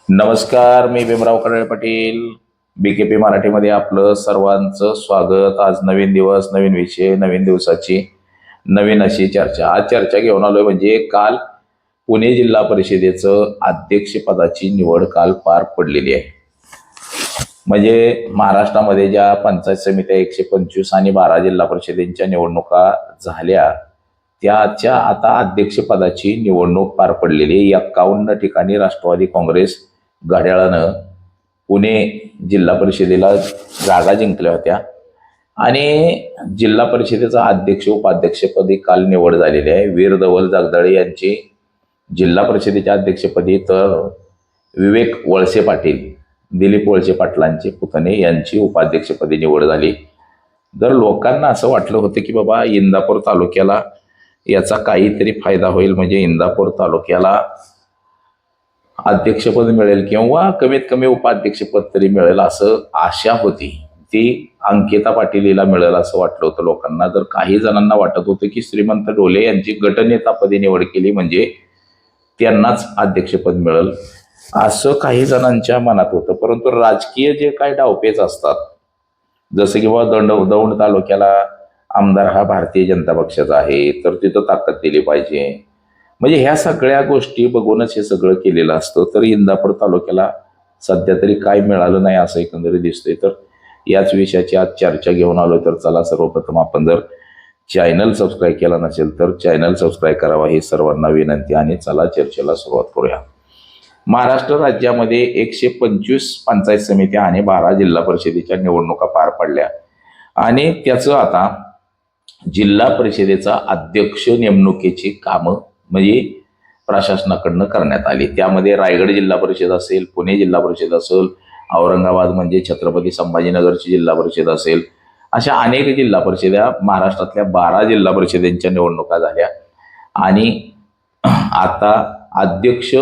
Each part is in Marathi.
नमस्कार, मी भीमराव खरळे पाटील. BKP मराठीमध्ये आपलं सर्वांचं स्वागत. आज नवीन दिवस, नवीन विषय, नवीन दिवसाची नवीन अशी चर्चा. आज चर्चा घेऊन आलोय म्हणजे काल पुणे जिल्हा परिषदेचं अध्यक्षपदाची निवड काल पार पडलेली आहे. म्हणजे महाराष्ट्रामध्ये ज्या पंचायत समित्या 125 आणि 12 जिल्हा परिषदेच्या निवडणुका झाल्या, त्याच्या आता अध्यक्षपदाची निवडणूक पार पडलेली. 51 ठिकाणी राष्ट्रवादी काँग्रेस घड्याळानं पुणे जिल्हा परिषदेला जागा जिंकल्या होत्या आणि जिल्हा परिषदेचा अध्यक्ष उपाध्यक्षपदी काल निवड झालेली आहे. वीर धवल जगदाळे यांची जिल्हा परिषदेच्या अध्यक्षपदी, तर विवेक वळसे पाटील, दिलीप वळसे पाटलांचे पुतणे यांची उपाध्यक्षपदी निवड झाली. तर लोकांना असं वाटलं होतं की बाबा इंदापूर तालुक्याला याचा काहीतरी फायदा होईल, म्हणजे इंदापूर तालुक्याला अध्यक्षपद मिळेल किंवा कमीत कमी उपाध्यक्षपद तरी मिळेल असं आशा होती. ती अंकिता पाटीलीला मिळेल असं वाटलं होतं लोकांना. तर काही जणांना वाटत होतं की श्रीमंत डोले यांची गटनेतापदी निवड केली म्हणजे त्यांनाच अध्यक्षपद मिळेल असं काही जणांच्या मनात होतं. परंतु राजकीय जे काही डावपेच असतात, जसं की बाबा दौंड तालुक्याला आमदार हा भारतीय जनता पक्षाचा आहे, तर तिथं ताकद दिली पाहिजे, म्हणजे ह्या सगळ्या गोष्टी बघूनच हे सगळं केलेलं असतं. तर इंदापूर तालुक्याला सध्या तरी काय मिळालं नाही असं एकंदरीत दिसतंय. तर याच विषयाची आज चर्चा घेऊन आलो. तर चला, सर्वप्रथम आपण जर चॅनल सबस्क्राईब केला नसेल तर चॅनल सबस्क्राईब करावा ही सर्वांना विनंती, आणि चला चर्चेला सुरुवात करूया. महाराष्ट्र राज्यामध्ये 125 पंचायत समित्या आणि 12 जिल्हा परिषदेच्या निवडणुका पार पडल्या आणि त्याचं आता जिल्हा परिषदेचा अध्यक्ष नेमणुकीची कामं म्हणजे प्रशासनाकडनं करण्यात आली. त्यामध्ये रायगड जिल्हा परिषद असेल, पुणे जिल्हा परिषद असेल, औरंगाबाद म्हणजे छत्रपती संभाजीनगरची जिल्हा परिषद असेल, अशा अनेक जिल्हा परिषदा, महाराष्ट्रातल्या 12 जिल्हा परिषदेच्या निवडणुका झाल्या आणि आता अध्यक्ष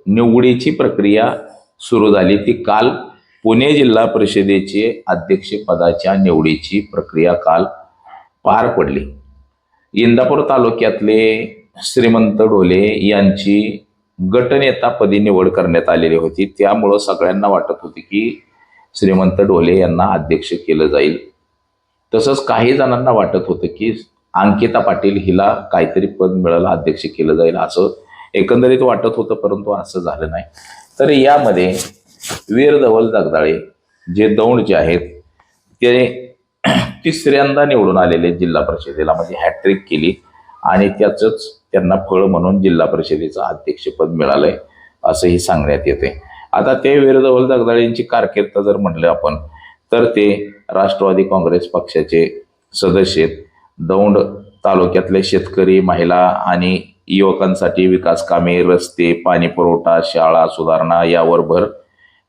निवडीची प्रक्रिया सुरू झाली. ती काल पुणे जिल्हा परिषदेचे अध्यक्षपदाच्या निवडीची प्रक्रिया काल पार पडली. इंदापूर तालुक्यातले श्रीमंत ढोले यांची गटनेतापदी निवड करण्यात आलेली होती. त्यामुळं सगळ्यांना वाटत होते की श्रीमंत ढोले यांना अध्यक्ष केलं जाईल. तसंच काही जणांना वाटत होतं की अंकिता पाटील हिला काहीतरी पद मिळालं, अध्यक्ष केलं जाईल असं एकंदरीत वाटत होतं, परंतु असं झालं नाही. तर यामध्ये वीर धवल जगदाळे जे दौंडचे आहेत ते तिसऱ्यांदा निवडून आलेले जिल्हा परिषदेला, म्हणजे हॅट्रिक केली आणि त्याचंच त्यांना फळ म्हणून जिल्हा परिषदेचं अध्यक्षपद मिळालंय असंही सांगण्यात येते. आता ते वीर धवल जगदाळे यांची कारकीर्द जर म्हणलं आपण तर ते राष्ट्रवादी काँग्रेस पक्षाचे सदस्य आहेत. दौंड तालुक्यातले शेतकरी, महिला आणि युवकांसाठी विकास कामे, रस्ते, पाणी पुरवठा, शाळा सुधारणा यावर भर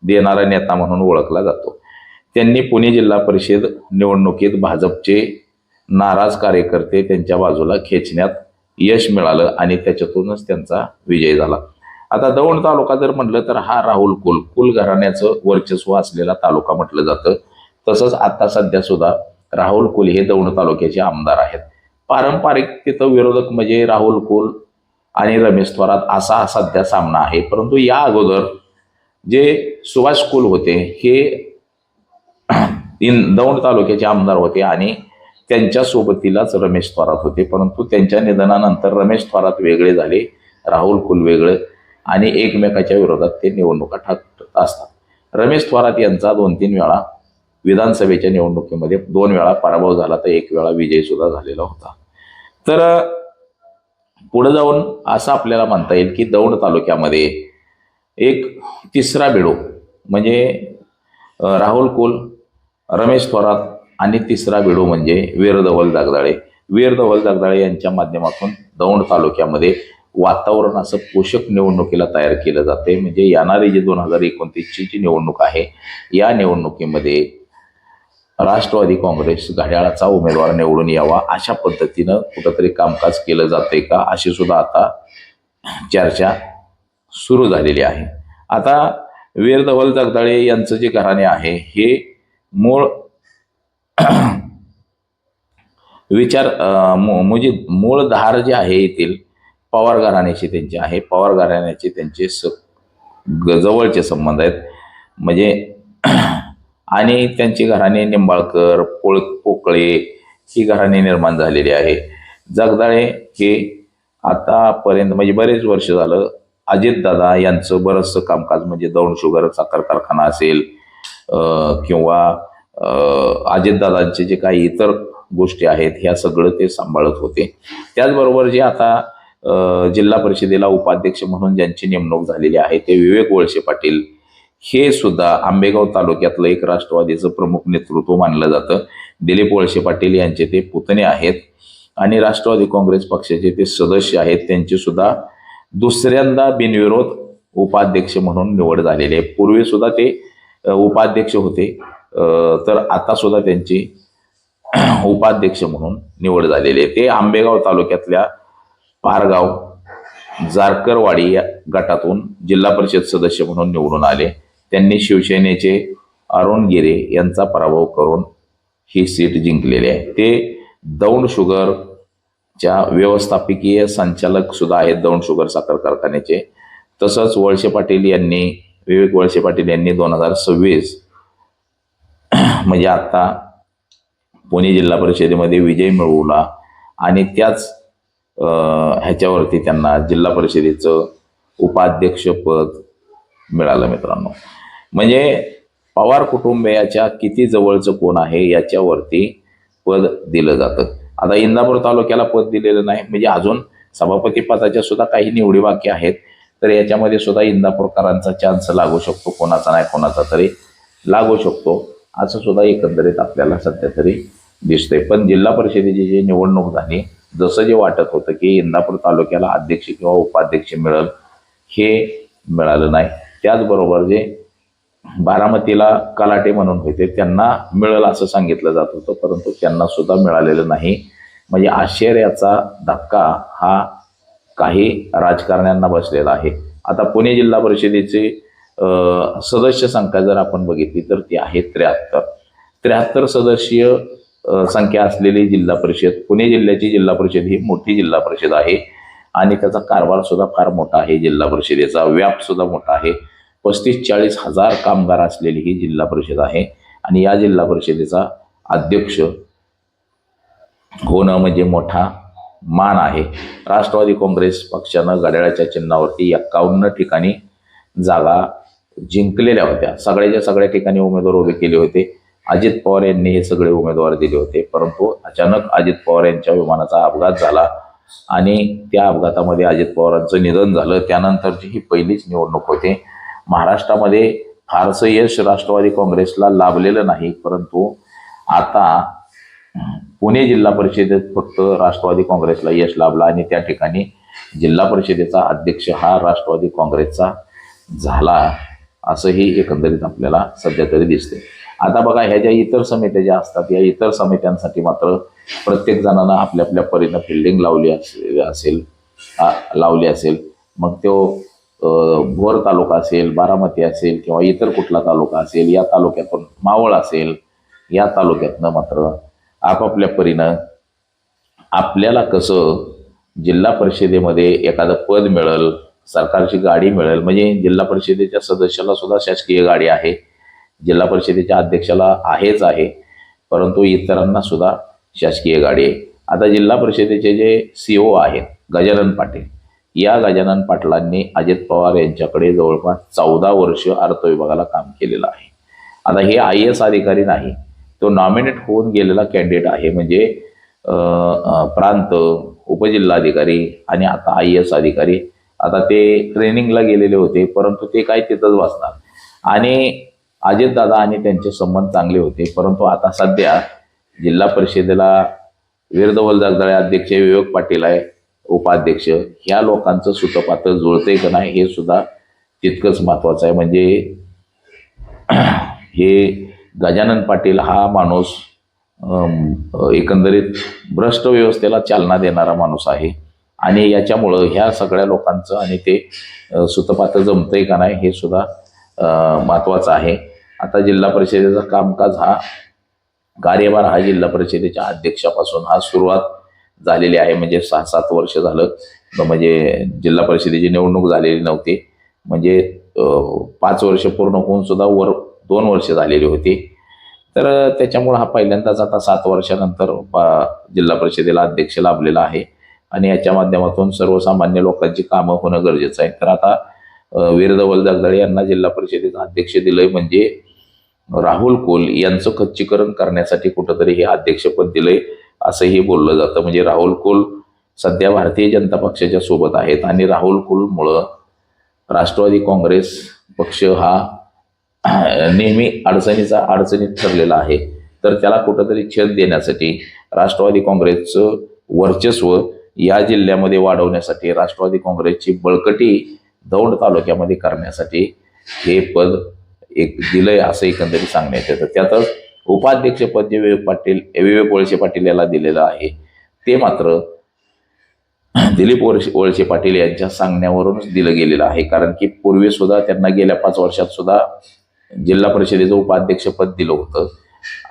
देणारा नेता म्हणून ओळखला जातो. त्यांनी पुणे जिल्हा परिषद निवडणुकीत भाजपचे नाराज कार्यकर्ते त्यांच्या बाजूला खेचण्यात यश मिळालं आणि त्याच्यातूनच त्यांचा विजय झाला. आता दौंड तालुका जर म्हटलं तर हा राहुल कुल घराण्याचं वर्चस्व असलेला तालुका म्हटलं जातं. तसंच आता सध्या सुद्धा राहुल कुल हे दौंड तालुक्याचे आमदार आहेत. पारंपरिक तिथं विरोधक म्हणजे राहुल कुल आणि रमेश थोरात असा सध्या सामना आहे. परंतु या अगोदर जे सुभाष कुल होते हे दौंड तालुक्याचे आमदार होते आणि त्यांच्या सोबतीलाच रमेश थोरात होते. परंतु त्यांच्या निधनानंतर रमेश थोरात वेगळे झाले, राहुल कुल वेगळे, आणि एकमेकाच्या विरोधात ते निवडणुका ठाकत असतात. रमेश थोरात यांचा 2-3 वेळा विधानसभेच्या निवडणुकीमध्ये 2 वेळा पराभव झाला, तर 1 वेळा विजय सुद्धा झालेला होता. तर पुढे जाऊन असं आपल्याला म्हणता येईल की दौंड तालुक्यामध्ये एक तिसरा बिडो म्हणजे राहुल कुल, रमेश थोरात आणि तिसरा बिडो म्हणजे वीर धवल जगदाळे. वीर धवल जगदाळे यांच्या माध्यमातून दौंड तालुक्यामध्ये वातावरण असं पोषक निवडणुकीला तयार केलं जाते. म्हणजे येणारी जी 2029ची जी निवडणूक आहे, या निवडणुकीमध्ये राष्ट्रवादी काँग्रेस घड्याळाचा उमेदवार निवडून यावा अशा पद्धतीनं कुठंतरी कामकाज केलं जाते का, अशी सुद्धा आता चर्चा सुरू झालेली आहे. आता वीर धवल जगदाळे यांचं जे घराणे आहे हे मूळ म्हणजे मूळ धार जे आहे येथील पवार घराण्याचे त्यांचे आहे. पवार घराण्याचे त्यांचे जवळचे संबंध आहेत. म्हणजे आणि त्यांची घराणे निंबाळकर, पोकळे ही घराणे निर्माण झालेली आहे. जगदाळे हे आतापर्यंत म्हणजे बरेच वर्ष झालं अजितदादा यांचं बरंचसं कामकाज म्हणजे दौंड शुगर साखर कारखाना असेल किंवा अजितदादांचे जे काही इतर गोष्टी आहेत ह्या सगळं ते सांभाळत होते. त्याचबरोबर जे आता जिल्हा परिषदेला उपाध्यक्ष म्हणून ज्यांची नेमणूक झालेली आहे ते विवेक वळसे पाटील हे सुद्धा आंबेगाव तालुक्यातलं एक राष्ट्रवादीचं प्रमुख नेतृत्व मानलं जातं. दिलीप वळसे पाटील यांचे ते पुतणे आहेत आणि राष्ट्रवादी काँग्रेस पक्षाचे ते सदस्य आहेत. त्यांची सुद्धा दुसऱ्यांदा बिनविरोध उपाध्यक्ष म्हणून निवड झालेली आहे. पूर्वी सुद्धा ते उपाध्यक्ष होते, तर आता सुद्धा त्यांची उपाध्यक्ष म्हणून निवड झालेली आहे. ते आंबेगाव तालुक्यातल्या पारगाव जारकरवाडी या गटातून जिल्हा परिषद सदस्य म्हणून निवडून आले. त्यांनी शिवसेनेचे अरुण गिरे यांचा पराभव करून ही सीट जिंकलेली आहे. ते दौंड शुगरच्या व्यवस्थापकीय संचालक सुद्धा आहेत, दौंड शुगर साखर कारखान्याचे. तसंच विवेक वळसे पाटील यांनी 2026 म्हणजे आता पुणे जिल्हा परिषदेमध्ये विजय मिळवला आणि त्याच ह्याच्यावरती त्यांना जिल्हा परिषदेचं उपाध्यक्षपद मिळालं. मित्रांनो, म्हणजे पवार कुटुंबियाच्या किती जवळचं कोण आहे याच्यावरती पद दिलं जातं. आता इंदापूर तालुक्याला पद दिलेलं नाही, म्हणजे अजून सभापती पदाच्या सुद्धा काही निवडी बाकी आहेत. तर याच्यामध्ये सुद्धा इंदापूरकरांचा चान्स लागू शकतो, कोणाचा नाही कोणाचा तरी लागू शकतो, असं सुद्धा एकंदरीत आपल्याला सध्या तरी दिसतंय. पण जिल्हा परिषदेची जी निवडणूक झाली, जसं जे वाटत होतं की इंदापूर तालुक्याला अध्यक्ष किंवा उपाध्यक्ष मिळेल, हे मिळालं नाही. त्याचबरोबर जे बारामतीला कलाटे म्हणून होते त्यांना मिळेल असं सांगितलं जात होतं, परंतु त्यांना सुद्धा मिळालेलं नाही. म्हणजे आश्चर्याचा धक्का हा काही राजकारण्यांना बसलेला आहे. आता पुणे जिल्हा परिषदेचे सदस्य संख्या जर आपण बघितली तर ती आहे 73 सदस्यीय संख्या असलेली जिल्हा परिषद. पुणे जिल्ह्याची जिल्हा परिषद ही मोठी जिल्हा परिषद आहे आणि त्याचा कारभार सुद्धा फार मोठा आहे. जिल्हा परिषदेचा व्याप सुद्धा मोठा आहे. 35-40 हजार कामगार असलेली ही जिल्हा परिषद आहे आणि या जिल्हा परिषदेचा अध्यक्ष होणं म्हणजे मोठा मान आहे. राष्ट्रवादी काँग्रेस पक्षानं घड्याळाच्या चिन्हावरती 51 ठिकाणी जागा जिंकलेल्या होत्या. सगळ्याच्या सगळ्या ठिकाणी उमेदवार उभे केले होते. अजित पवार यांनी हे सगळे उमेदवार दिले होते, परंतु अचानक अजित पवार यांच्या विमानाचा अपघात झाला आणि त्या अपघातामध्ये अजित पवारांचं निधन झालं. त्यानंतरची ही पहिलीच निवडणूक होती. महाराष्ट्रामध्ये फारसं यश राष्ट्रवादी काँग्रेसला लाभलेलं नाही, परंतु आता पुणे जिल्हा परिषदेत फक्त राष्ट्रवादी काँग्रेसला यश लाभलं आणि त्या ठिकाणी जिल्हा परिषदेचा अध्यक्ष हा राष्ट्रवादी काँग्रेसचा झाला, असंही एकंदरीत आपल्याला सध्या तरी दिसते. आता बघा, ह्या ज्या इतर समित्या ज्या असतात या इतर समित्यांसाठी मात्र प्रत्येक जणांना आपल्या आपल्या परीनं फिल्डिंग लावली असेल. मग तो भोर तालुका असेल, बारामती असेल किंवा इतर कुठला तालुका असेल, या तालुक्यातून मावळ असेल, या तालुक्यातनं मात्र आपापल्या परीनं आपल्याला कसं जिल्हा परिषदेमध्ये एखादं पद मिळेल, सरकारची गाडी मिळेल. म्हणजे जिल्हा परिषदेच्या सदस्याला सुद्धा शासकीय गाडी आहे, जिल्हा परिषदेच्या अध्यक्षाला आहे, परंतु इतरांना सुद्धा शासकीय गाडी आहे. आता जिल्हा परिषदेचे जे CO आहेत गजानन पाटील, या गजानन पाटलांनी अजित पवार यांच्याकडे जवळपास 14 वर्ष अर्थ विभागाला काम केलेलं आहे. आता हे IAS अधिकारी नाही, तो नॉमिनेट होऊन गेलेला कॅन्डिडेट आहे. म्हणजे प्रांत उपजिल्हाधिकारी आणि आता IAS अधिकारी. आता ते ट्रेनिंगला गेलेले होते, परंतु ते काय तिथंच बसणार. आणि अजितदादा आणि त्यांचे संबंध चांगले होते, परंतु आता सध्या जिल्हा परिषदेला वीरधवल जगदाळे अध्यक्ष, विवेक पाटील आहे उपाध्यक्ष. ह्या लोकांचं सुतपातळ जुळतंय का नाही हे सुद्धा तितकंच महत्त्वाचं आहे. म्हणजे हे गजानन पाटील हा माणूस एकंदरीत भ्रष्ट व्यवस्थेला चालना देणारा माणूस आहे आणि याच्यामुळं ह्या सगळ्या लोकांचं आणि ते सुतपातळ जमतंय का नाही हे सुद्धा महत्त्वाचं आहे. आता जिल्हा परिषदेचा कामकाज कार्यभार हा जिल्हा परिषदेच्या अध्यक्षापासून सुरुवात झालेली आहे. म्हणजे 6-7 वर्ष झालं म्हणजे जिल्हा परिषदेची निवडणूक झालेली नव्हती. म्हणजे 5 वर्ष पूर्ण होऊन सुद्धा 2 वर्ष झालेली होती. तर त्याच्यामुळं हा पहिल्यांदाच आता 7 वर्षानंतर जिल्हा परिषदेला अध्यक्ष लाभलेला आहे आणि याच्या माध्यमातून सर्वसामान्य लोकांची कामं होणं गरजेचं आहे. तर आता वीर धवल जगदाळे यांना जिल्हा परिषदेचं अध्यक्ष दिलंय म्हणजे राहुल कुल यांचं खच्चीकरण करण्यासाठी कुठंतरी हे अध्यक्षपद दिलंय असंही बोललं जातं. म्हणजे राहुल कुल सध्या भारतीय जनता पक्षाच्या सोबत आहेत आणि राहुल कुलमुळं राष्ट्रवादी काँग्रेस पक्ष हा नेहमी अडचणीत ठरलेला आहे. तर त्याला कुठंतरी छेद देण्यासाठी राष्ट्रवादी काँग्रेसचं वर्चस्व या जिल्ह्यामध्ये वाढवण्यासाठी, राष्ट्रवादी काँग्रेसची बळकटी दौंड तालुक्यामध्ये करण्यासाठी हे पद एक दिलंय असं एकंदरीत सांगण्यात येतं. त्यातच उपाध्यक्षपद जे विवेक वळसे पाटील याला दिलेलं आहे ते मात्र दिलीप वळसे पाटील यांच्या सांगण्यावरूनच दिलं गेलेलं आहे. कारण की पूर्वी सुद्धा त्यांना गेल्या 5 वर्षात सुद्धा जिल्हा परिषदेचं उपाध्यक्षपद दिलं होतं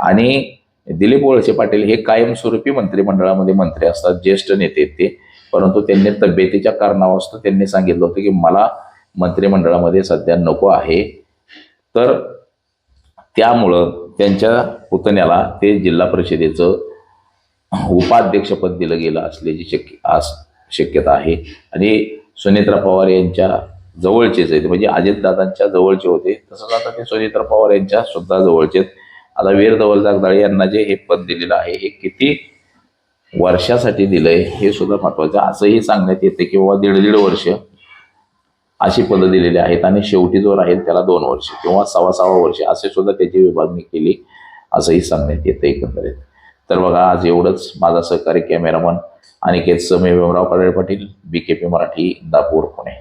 आणि दिलीप वळसे पाटील हे कायमस्वरूपी मंत्रिमंडळामध्ये मंत्री असतात, ज्येष्ठ नेते आहेत ते. परंतु त्यांनी तब्येतीच्या कारणावस्तव त्यांनी सांगितलं होतं की मला मंत्रिमंडळामध्ये सध्या नको आहे. तर त्यामुळं त्यांच्या पुतण्याला ते जिल्हा परिषदेचं उपाध्यक्षपद दिलं गेलं असल्याची शक्यता आहे. आणि सुनेत्रा पवार यांच्या जवळचेच आहेत, म्हणजे अजितदादांच्या जवळचे होते, तसंच आता ते सुनेत्रा पवार यांच्या सुद्धा जवळचे आहेत. आता वीर धवल जगदाळे यांना जे हे पद दिलेलं आहे हे किती वर्षासाठी दिलंय हे सुद्धा महत्वाचं. असंही सांगण्यात येते की बाबा 1.5 वर्ष अशी पदं दिलेली आहेत आणि शेवटी जो राहील त्याला 2 वर्ष किंवा 6.25 वर्ष असे सुद्धा त्याची विभागणी केली असंही सांगण्यात येतं एकंदरीत. तर बघा, आज एवढंच. माझा सहकारी कॅमेरामन अनिकेत समे, भीमराव कडाळे पाटील, BKP मराठी, इंदापूर, पुणे.